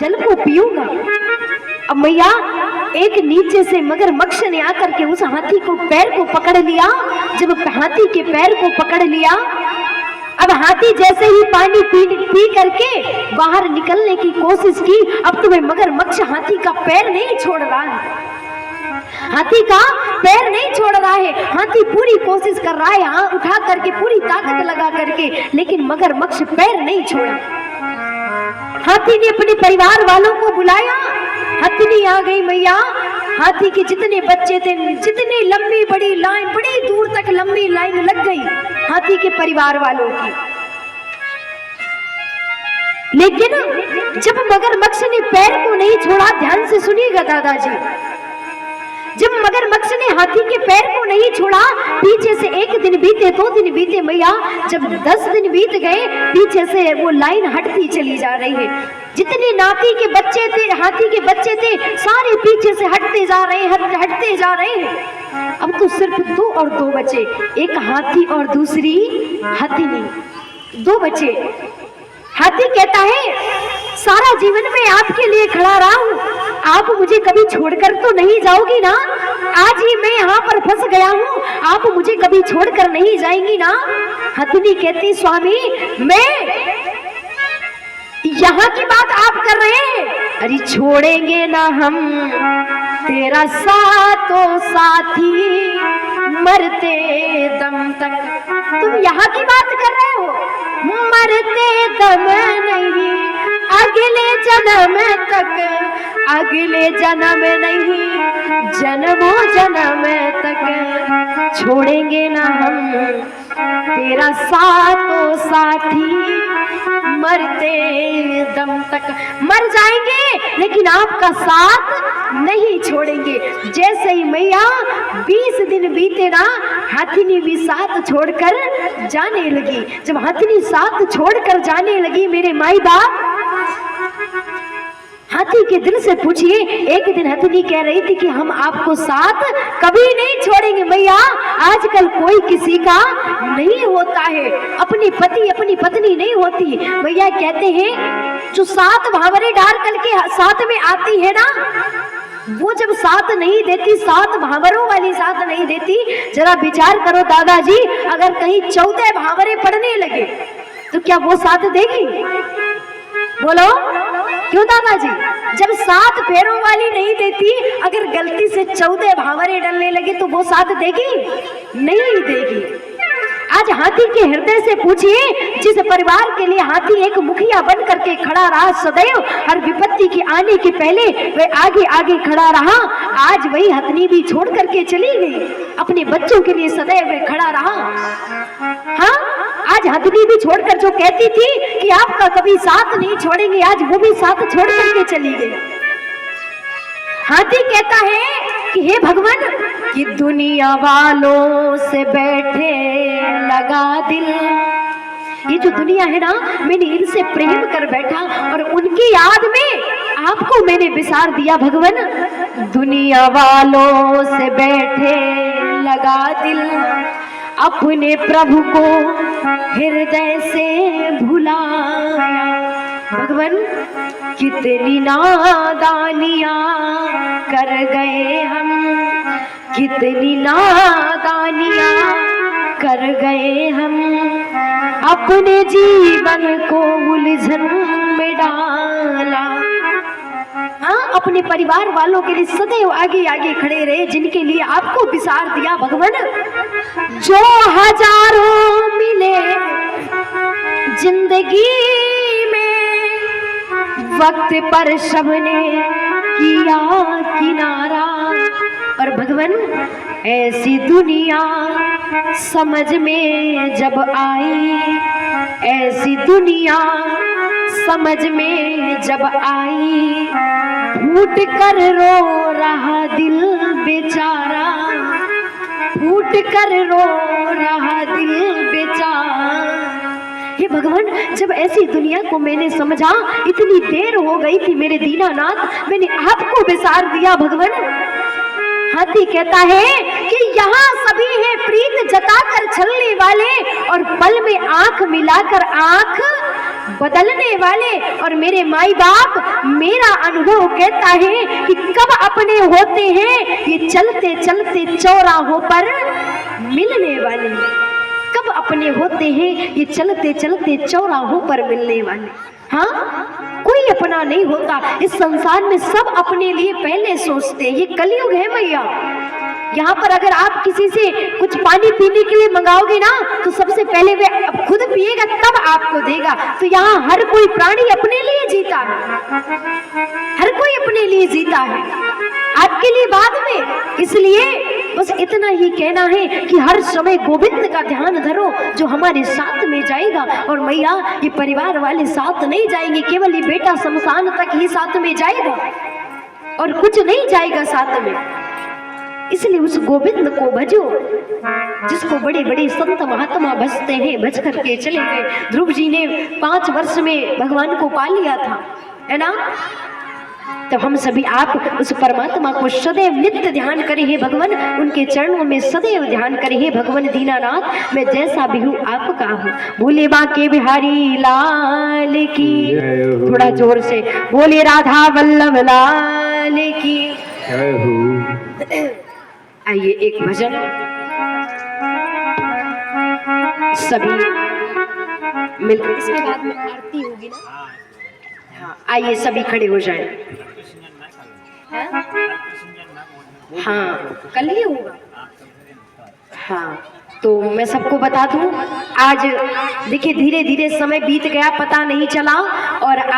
जल को पीऊंगा। अब मैया एक नीचे से मगरमच्छ ने आकर के उस हाथी को पैर को पकड़ लिया। जब हाथी के पैर को पकड़ लिया, अब हाथी जैसे ही पानी पी करके बाहर निकलने की कोशिश की, अब तो मगरमच्छ हाथी का पैर नहीं छोड़ रहा है, हाथी का पैर नहीं छोड़ रहा है। हाथी पूरी कोशिश कर रहा है, हाँ उठा करके पूरी ताकत लगा करके, लेकिन मगरमच्छ पैर नहीं छोड़ा। हाथी ने अपने परिवार वालों को बुलाया, हथनी आ गई मैया। हाथी के जितने बच्चे थे, जितनी लंबी बड़ी लाइन, बड़ी दूर तक लंबी लाइन लग गई हाथी के परिवार वालों की। लेकिन जब मगरमच्छ ने पैर को नहीं छोड़ा, ध्यान से सुनिएगा दादाजी, जब मगरमच्छ ने हाथी के पैर को नहीं छोड़ा, पीछे से 1 दिन बीते, 2 दिन बीते मैया, जब 10 दिन बीत गए, पीछे से वो लाइन हटती चली जा रही है। जितने नाती के बच्चे थे, हाथी के बच्चे थे, सारे पीछे से हटते जा रहे हैं, हटते जा रहे हैं। अब तो सिर्फ 2 और 2 बचे, एक हाथी और दूसरी हथनी, 2 बचे। हाथी कहता है सारा जीवन में आपके लिए खड़ा रहा हूं, आप मुझे कभी छोड़कर तो नहीं जाओगी ना? आज ही मैं यहाँ पर फंस गया हूँ, आप मुझे कभी छोड़कर नहीं जाएंगी ना? हथनी कहती स्वामी मैं यहाँ की बात आप कर रहे हैं, अरे छोड़ेंगे ना हम तेरा साथों साथी मरते दम तक। तुम यहाँ की बात कर रहे हो, मरते दम नहीं, अगले जन्म तक, अगले जन्म नहीं, जन्मों जन्म तक छोड़ेंगे ना हम तेरा साथों साथी मरते दम तक। मर जाएंगे लेकिन आपका साथ नहीं छोड़ेंगे। जैसे ही मैया 20 दिन बीते ना, हाथनी भी साथ छोड़कर जाने लगी। जब हाथनी साथ छोड़कर जाने लगी, मेरे माई बाप हाथी के दिल से पूछिए। एक दिन हथनी कह रही थी कि हम आपको साथ कभी नहीं छोड़ेंगे मैया। आजकल कोई किसी का नहीं होता है, अपनी पति अपनी पत्नी नहीं होती। मैया कहते हैं जो 7 भावरे डाल करके साथ में आती है ना, वो जब साथ नहीं देती, 7 भावरों वाली साथ नहीं देती, जरा विचार करो दादाजी, अगर कहीं 14 भावरे पड़ने लगे तो क्या वो साथ देगी? बोलो क्यों दादाजी? जब 7 पैरों वाली नहीं देती, अगर गलती से 14 भावरे डलने लगे तो वो साथ देगी? नहीं देगी। आज हाथी के हृदय से पूछिए, जिस परिवार के लिए हाथी एक मुखिया बन करके खड़ा रहा सदैव, हर विपत्ति के आने के पहले वह आगे आगे खड़ा रहा, आज वही हथनी भी छोड़ करके चली गई। अपने बच्चों के लिए सदैव वह खड़ा रहा। हाँ, आज हथनी भी छोड़कर जो कहती थी कि आपका कभी साथ नहीं छोड़ेंगे, आज वो भी साथ छोड़ करके चली गई। हाथी कहता है कि हे भगवान, कि दुनिया वालों से बैठे लगा दिल, ये जो दुनिया है ना, मैंने इनसे प्रेम कर बैठा और उनकी याद में आपको मैंने विसार दिया भगवान। दुनिया वालों से बैठे लगा दिल, अपने प्रभु को हृदय से भुलाया। भगवान कितनी नादानियां कर गए हम, कितनी नादानियां कर गए हम, अपने जीवन को उलझन में डाला। हाँ, अपने परिवार वालों के लिए सदैव आगे आगे खड़े रहे, जिनके लिए आपको विसार दिया भगवान। जो हजारों मिले जिंदगी में, वक्त पर सबने किया किनारा। और भगवान ऐसी दुनिया समझ में जब आई, ऐसी दुनिया समझ में जब आई, फूट कर रो रहा दिल बेचारा, फूट कर रो रहा दिल बेचारा। हे भगवान, जब ऐसी दुनिया को मैंने समझा, इतनी देर हो गई थी मेरे दीनानाथ, मैंने आपको विसार दिया भगवान। हाथी कहता है कि यहाँ सभी है प्रीत जताकर छलने वाले, और पल में आंख मिलाकर आंख बदलने वाले और मेरे माई बाप, मेरा अनुभव कहता है कि कब अपने होते हैं ये चलते चलते चौराहों पर मिलने वाले। कब अपने होते हैं ये चलते चलते चौराहों पर मिलने वाले। हाँ, कोई अपना नहीं होता इस संसार में, सब अपने लिए पहले सोचते हैं। ये कलयुग है भैया। यहाँ पर अगर आप किसी से कुछ पानी पीने के लिए मंगाओगे ना तो सबसे पहले वे खुद पिएगा तब आपको देगा। तो यहाँ हर कोई प्राणी अपने लिए जीता है, हर कोई अपने लिए जीता है, आपके लिए बाद में। इसलिए बस इतना ही कहना है कि हर समय गोविंद का ध्यान धरो जो हमारे साथ में जाएगा। और मैया ये परिवार वाले साथ नहीं जाएंगे, केवल ये बेटा शमशान तक ही साथ में जाएगा और कुछ नहीं जाएगा साथ में। इसलिए उस गोविंद को भजो जिसको बड़े बड़े संत महात्मा भजते हैं, भज करके चले गए। ध्रुव जी ने 5 वर्ष में भगवान को पा लिया था, है ना। तो हम सभी आप उस परमात्मा को सदैव नित्य ध्यान करें। हे भगवान, उनके चरणों में सदैव ध्यान करें। हे भगवान दीनानाथ, मैं जैसा भी हूँ आपका हूँ। भोले बांके बिहारी लाल की, थोड़ा जोर से बोले राधा वल्लभ लाल की। आइए एक भजन सभी मिलकर, इसके बाद में आरती होगी ना। हाँ, आइए सभी खड़े हो जाएं। हाँ, कल ही होगा। हाँ, तो मैं सबको बता दूं, आज देखिए धीरे धीरे समय बीत गया, पता नहीं चला। और आज